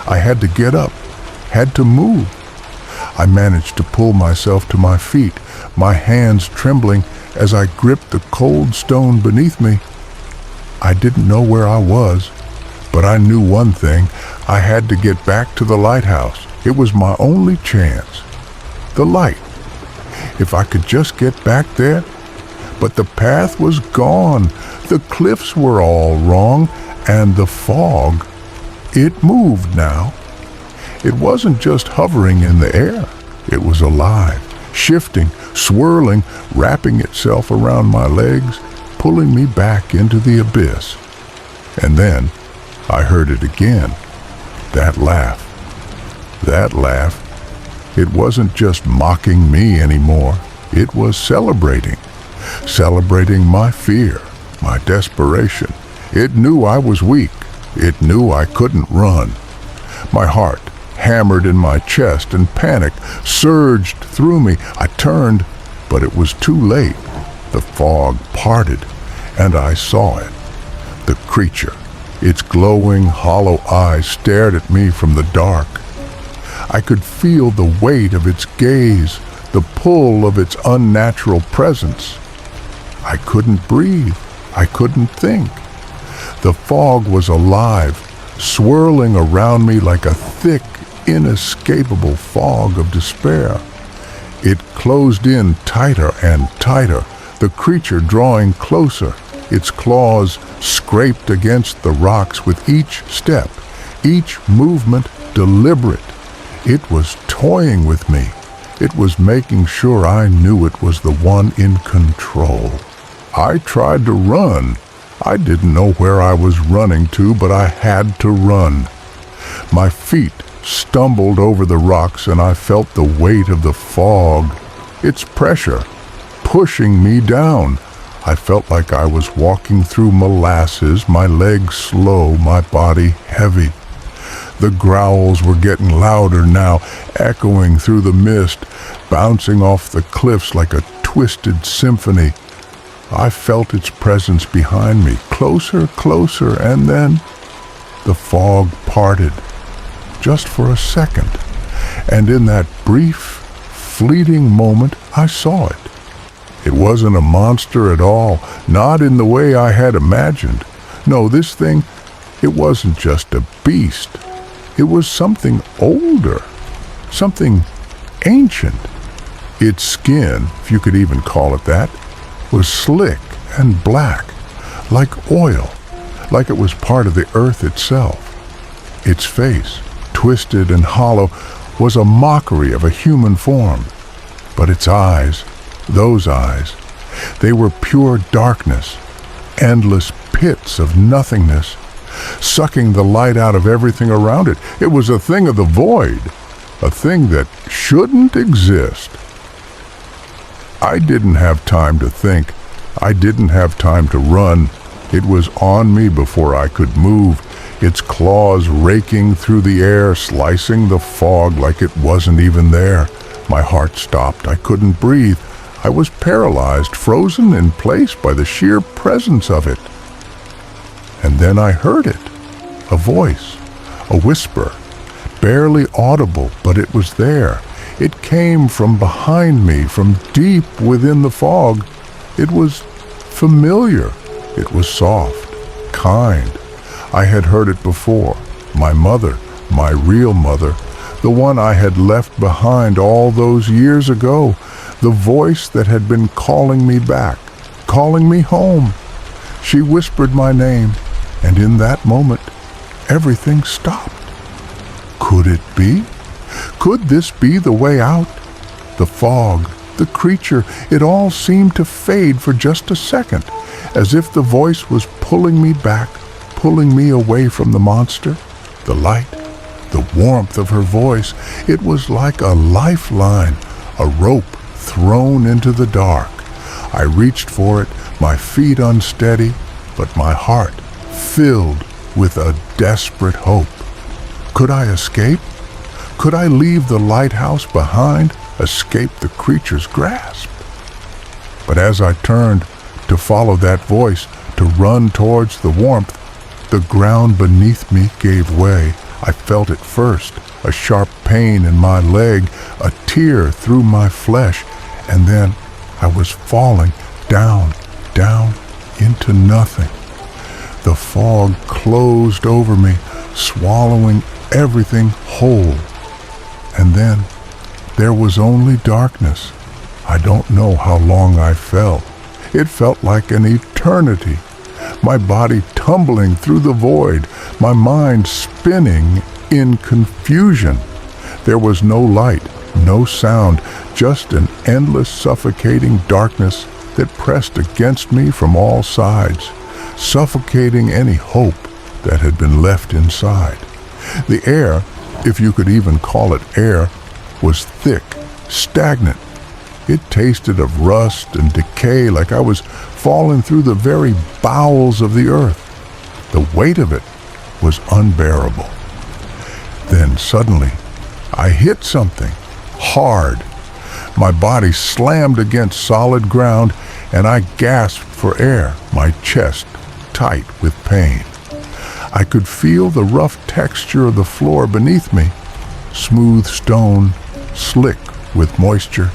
I had to get up, had to move. I managed to pull myself to my feet, my hands trembling as I gripped the cold stone beneath me. I didn't know where I was, but I knew one thing. I had to get back to the lighthouse. It was my only chance. The light. If I could just get back there. But the path was gone. The cliffs were all wrong, and the fog, it moved now. It wasn't just hovering in the air. It was alive, shifting, swirling, wrapping itself around my legs, pulling me back into the abyss. And then I heard it again. That laugh. That laugh. It wasn't just mocking me anymore. It was celebrating. Celebrating my fear, my desperation. It knew I was weak. It knew I couldn't run. My heart hammered in my chest and panic surged through me. I turned, but it was too late. The fog parted, and I saw it. The creature. Its glowing, hollow eyes stared at me from the dark. I could feel the weight of its gaze, the pull of its unnatural presence. I couldn't breathe. I couldn't think. The fog was alive, swirling around me like a thick, inescapable fog of despair. It closed in tighter and tighter, the creature drawing closer, its claws scraped against the rocks with each step, each movement deliberate. It was toying with me. It was making sure I knew it was the one in control. I tried to run. I didn't know where I was running to, but I had to run. My feet stumbled over the rocks and I felt the weight of the fog, its pressure, pushing me down. I felt like I was walking through molasses, my legs slow, my body heavy. The growls were getting louder now, echoing through the mist, bouncing off the cliffs like a twisted symphony. I felt its presence behind me, closer, closer, and then the fog parted, just for a second. And in that brief, fleeting moment, I saw it. It wasn't a monster at all, not in the way I had imagined. No, this thing, it wasn't just a beast. It was something older, something ancient. Its skin, if you could even call it that, was slick and black, like oil, like it was part of the earth itself. Its face, twisted and hollow, was a mockery of a human form. But its eyes, those eyes, they were pure darkness, endless pits of nothingness, sucking the light out of everything around it. It was a thing of the void, a thing that shouldn't exist. I didn't have time to think. I didn't have time to run. It was on me before I could move, its claws raking through the air, slicing the fog like it wasn't even there. My heart stopped. I couldn't breathe. I was paralyzed, frozen in place by the sheer presence of it. And then I heard it, a voice, a whisper, barely audible, but it was there. It came from behind me, from deep within the fog. It was familiar. It was soft, kind. I had heard it before. My mother, my real mother, the one I had left behind all those years ago, the voice that had been calling me back, calling me home. She whispered my name, and in that moment, everything stopped. Could it be? Could this be the way out? The fog, the creature, it all seemed to fade for just a second, as if the voice was pulling me back, pulling me away from the monster. The light, the warmth of her voice, it was like a lifeline, a rope thrown into the dark. I reached for it, my feet unsteady, but my heart filled with a desperate hope. Could I escape? Could I leave the lighthouse behind, escape the creature's grasp? But as I turned to follow that voice, to run towards the warmth, the ground beneath me gave way. I felt it first, a sharp pain in my leg, a tear through my flesh, and then I was falling down, down into nothing. The fog closed over me, swallowing everything whole. And then there was only darkness. I don't know how long I felt. It felt like an eternity. My body tumbling through the void, my mind spinning in confusion. There was no light, no sound, just an endless suffocating darkness that pressed against me from all sides, suffocating any hope that had been left inside. The air, if you could even call it air, was thick, stagnant. It tasted of rust and decay, like I was falling through the very bowels of the earth. The weight of it was unbearable. Then suddenly, I hit something hard. My body slammed against solid ground, and I gasped for air, my chest tight with pain. I could feel the rough texture of the floor beneath me, smooth stone, slick with moisture.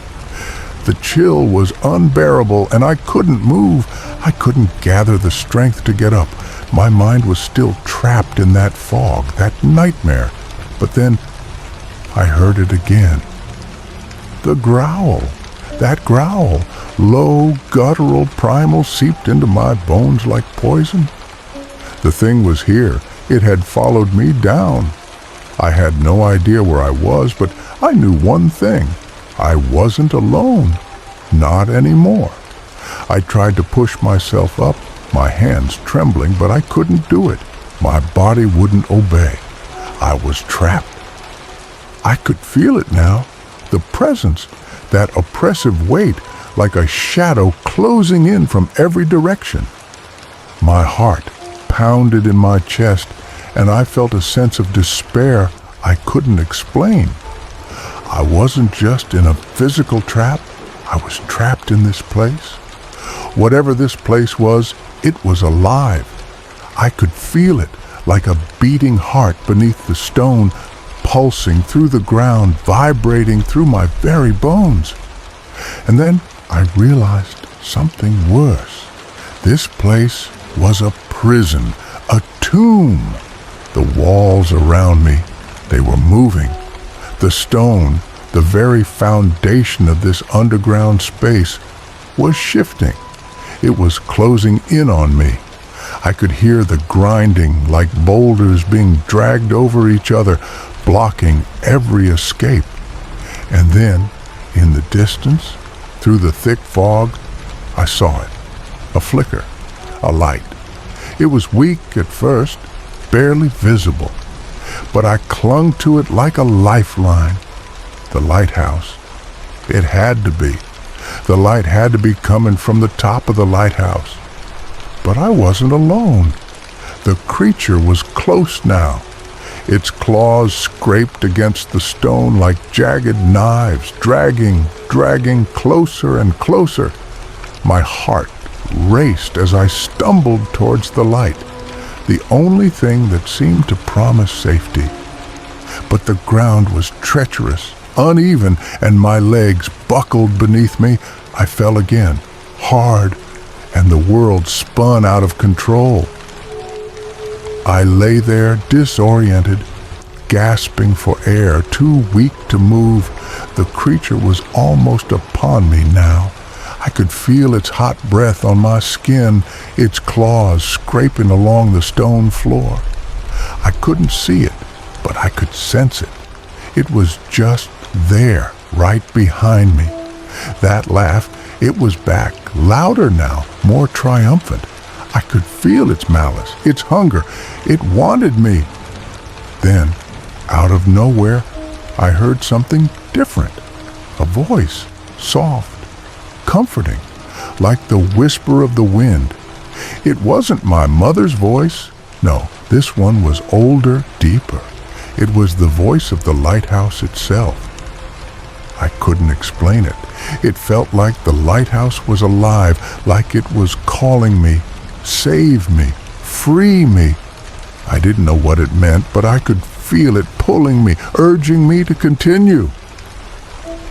The chill was unbearable, and I couldn't move. I couldn't gather the strength to get up. My mind was still trapped in that fog, that nightmare. But then I heard it again. The growl. That growl. Low, guttural, primal, seeped into my bones like poison. The thing was here. It had followed me down. I had no idea where I was, but I knew one thing. I wasn't alone. Not anymore. I tried to push myself up, my hands trembling, but I couldn't do it. My body wouldn't obey. I was trapped. I could feel it now. The presence, that oppressive weight, like a shadow closing in from every direction. My heart pounded in my chest, and I felt a sense of despair I couldn't explain. I wasn't just in a physical trap. I was trapped in this place. Whatever this place was, it was alive. I could feel it, like a beating heart beneath the stone, pulsing through the ground, vibrating through my very bones. And then I realized something worse. This place was a prison, a tomb. The walls around me, they were moving. The stone, the very foundation of this underground space, was shifting. It was closing in on me. I could hear the grinding like boulders being dragged over each other, blocking every escape. And then, in the distance, through the thick fog, I saw it. A flicker, a light. It was weak at first, barely visible, but I clung to it like a lifeline. The lighthouse. It had to be. The light had to be coming from the top of the lighthouse. But I wasn't alone. The creature was close now. Its claws scraped against the stone like jagged knives, dragging closer and closer. My heart raced as I stumbled towards the light, the only thing that seemed to promise safety. But the ground was treacherous, uneven, and my legs buckled beneath me. I fell again, hard, and the world spun out of control. I lay there disoriented, gasping for air, too weak to move. The creature was almost upon me now. I could feel its hot breath on my skin, its claws scraping along the stone floor. I couldn't see it, but I could sense it. It was just there, right behind me. That laugh, it was back, louder now, more triumphant. I could feel its malice, its hunger. It wanted me. Then, out of nowhere, I heard something different. A voice, soft, comforting, like the whisper of the wind. It wasn't my mother's voice. No, this one was older, deeper. It was the voice of the lighthouse itself. I couldn't explain it. It felt like the lighthouse was alive, like it was calling me, save me, free me. I didn't know what it meant, but I could feel it pulling me, urging me to continue.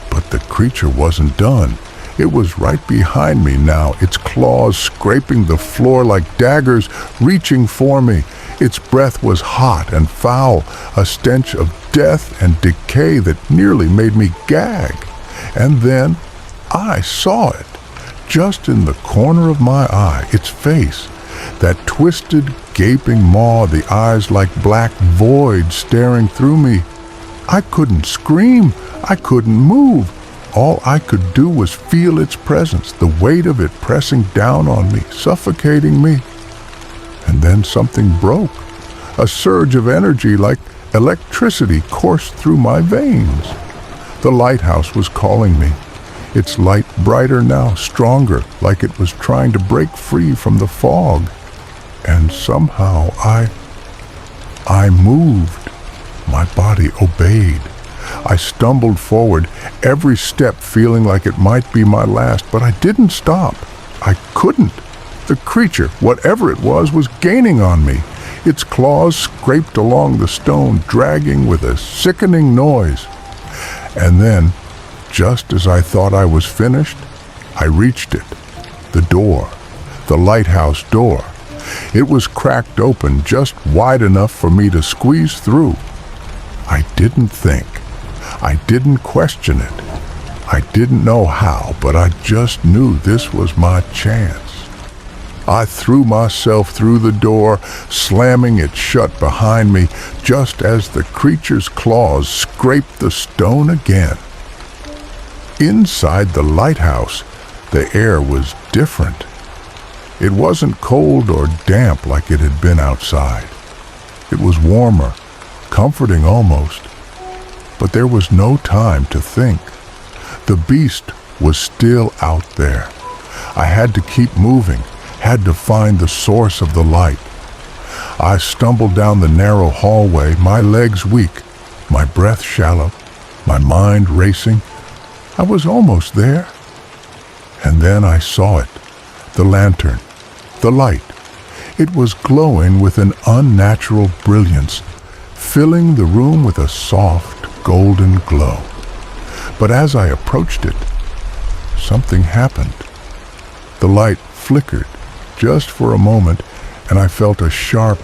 But the creature wasn't done. It was right behind me now, its claws scraping the floor like daggers, reaching for me. Its breath was hot and foul, a stench of death and decay that nearly made me gag. And then I saw it, just in the corner of my eye, its face, that twisted, gaping maw, the eyes like black voids staring through me. I couldn't scream. I couldn't move. All I could do was feel its presence, the weight of it pressing down on me, suffocating me. And then something broke. A surge of energy like electricity coursed through my veins. The lighthouse was calling me. Its light brighter now, stronger, like it was trying to break free from the fog. And somehow I moved. My body obeyed. I stumbled forward, every step feeling like it might be my last, but I didn't stop. I couldn't. The creature, whatever it was gaining on me. Its claws scraped along the stone, dragging with a sickening noise. And then Just as I thought I was finished, I reached it. The door. The lighthouse door. It was cracked open just wide enough for me to squeeze through. I didn't think. I didn't question it. I didn't know how, but I just knew this was my chance. I threw myself through the door, slamming it shut behind me just as the creature's claws scraped the stone again. Inside the lighthouse, the air was different. It wasn't cold or damp like it had been outside. It was warmer, comforting almost. But there was no time to think. The beast was still out there. I had to keep moving, had to find the source of the light. I stumbled down the narrow hallway, my legs weak, my breath shallow, my mind racing. I was almost there. And then I saw it, the lantern, the light. It was glowing with an unnatural brilliance, filling the room with a soft, golden glow. But as I approached it, something happened. The light flickered just for a moment, and I felt a sharp,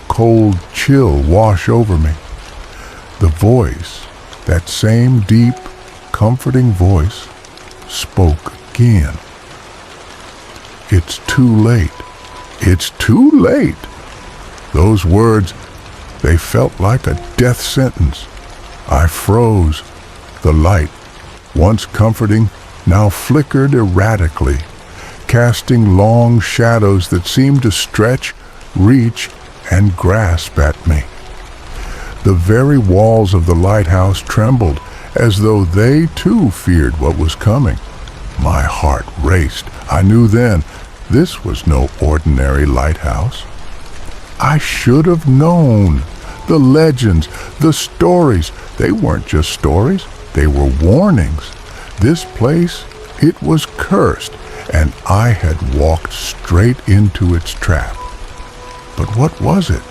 cold chill wash over me. The voice, that same deep, comforting voice, spoke again. "It's too late. It's too late." Those words, they felt like a death sentence. I froze. The light, once comforting, now flickered erratically, casting long shadows that seemed to stretch, reach, and grasp at me. The very walls of the lighthouse trembled, as though they too feared what was coming. My heart raced. I knew then this was no ordinary lighthouse. I should have known. The legends, the stories, they weren't just stories, they were warnings. This place, it was cursed, and I had walked straight into its trap. But what was it?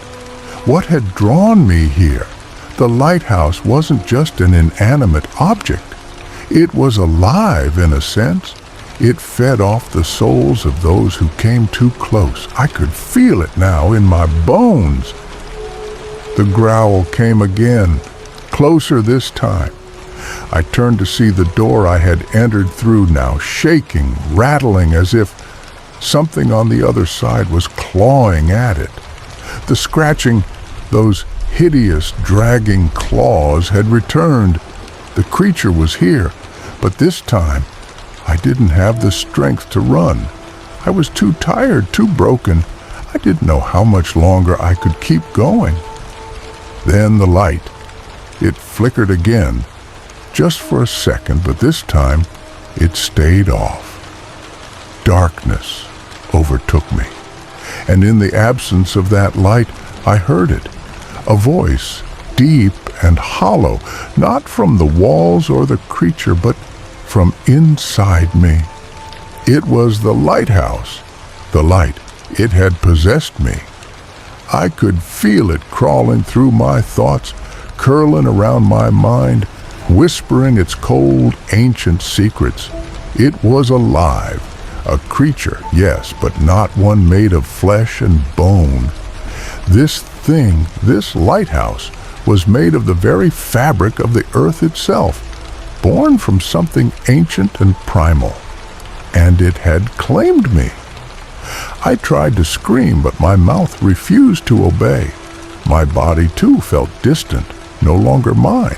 What had drawn me here? The lighthouse wasn't just an inanimate object. It was alive in a sense. It fed off the souls of those who came too close. I could feel it now in my bones. The growl came again, closer this time. I turned to see the door I had entered through now, shaking, rattling as if something on the other side was clawing at it. The scratching, those hideous, dragging claws had returned. The creature was here, but this time I didn't have the strength to run. I was too tired, too broken. I didn't know how much longer I could keep going. Then the light. It flickered again, just for a second, but this time it stayed off. Darkness overtook me, and in the absence of that light, I heard it. A voice, deep and hollow, not from the walls or the creature, but from inside me. It was the lighthouse. The light, it had possessed me. I could feel it crawling through my thoughts, curling around my mind, whispering its cold, ancient secrets. It was alive. A creature, yes, but not one made of flesh and bone. This thing, this lighthouse, was made of the very fabric of the earth itself, born from something ancient and primal. And it had claimed me. I tried to scream, but my mouth refused to obey. My body, too, felt distant, no longer mine.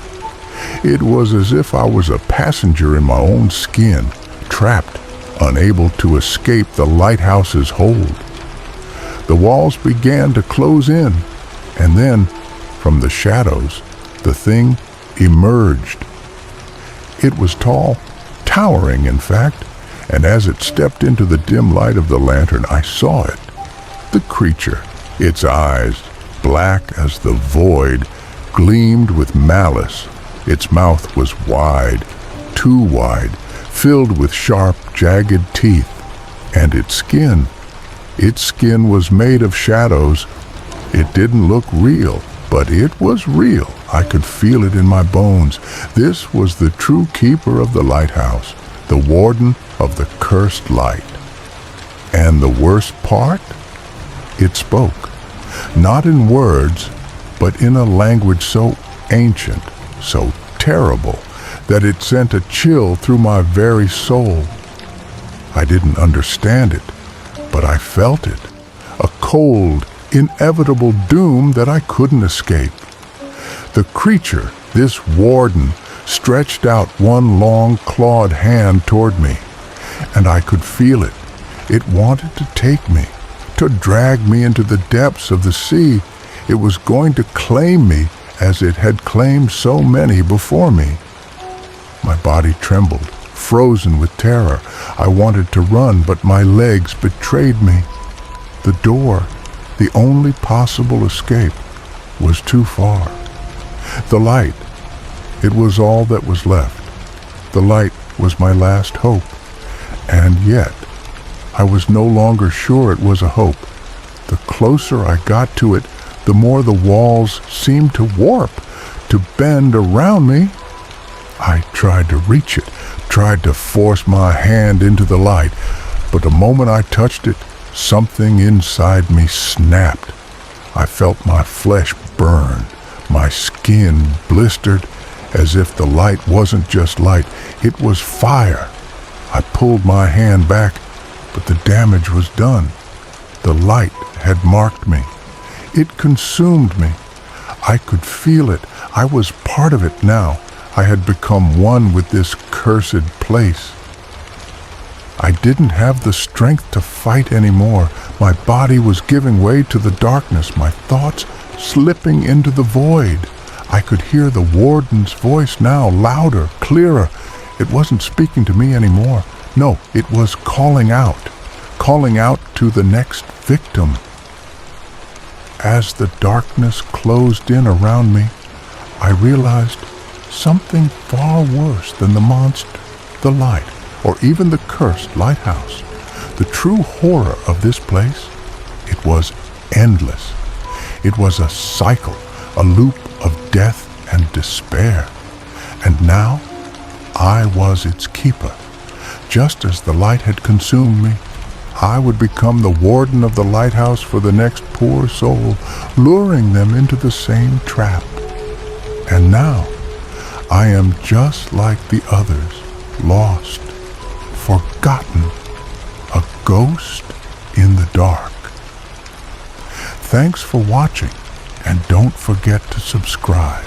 It was as if I was a passenger in my own skin, trapped, unable to escape the lighthouse's hold. The walls began to close in, and then, from the shadows, the thing emerged. It was tall, towering in fact, and as it stepped into the dim light of the lantern, I saw it. The creature, its eyes, black as the void, gleamed with malice. Its mouth was wide, too wide, filled with sharp, jagged teeth. And its skin was made of shadows. It didn't look real. But it was real. I could feel it in my bones. This was the true keeper of the lighthouse, the warden of the cursed light. And the worst part? It spoke. Not in words, but in a language so ancient, so terrible, that it sent a chill through my very soul. I didn't understand it, but I felt it. A cold, inevitable doom that I couldn't escape. The creature, this warden, stretched out one long clawed hand toward me, and I could feel it. It wanted to take me, to drag me into the depths of the sea. It was going to claim me as it had claimed so many before me. My body trembled, frozen with terror. I wanted to run, but my legs betrayed me. The door, the only possible escape, was too far. The light, it was all that was left. The light was my last hope. And yet, I was no longer sure it was a hope. The closer I got to it, the more the walls seemed to warp, to bend around me. I tried to reach it, tried to force my hand into the light, but the moment I touched it, something inside me snapped. I felt my flesh burn, my skin blistered, as if the light wasn't just light, it was fire. I pulled my hand back, but the damage was done. The light had marked me. It consumed me. I could feel it. I was part of it now. I had become one with this cursed place. I didn't have the strength to fight anymore. My body was giving way to the darkness, my thoughts slipping into the void. I could hear the warden's voice now, louder, clearer. It wasn't speaking to me anymore. No, it was calling out to the next victim. As the darkness closed in around me, I realized something far worse than the monster, the light, or even the cursed lighthouse. The true horror of this place, it was endless. It was a cycle, a loop of death and despair. And now, I was its keeper. Just as the light had consumed me, I would become the warden of the lighthouse for the next poor soul, luring them into the same trap. And now, I am just like the others, lost, forgotten, a ghost in the dark. Thanks for watching, and don't forget to subscribe.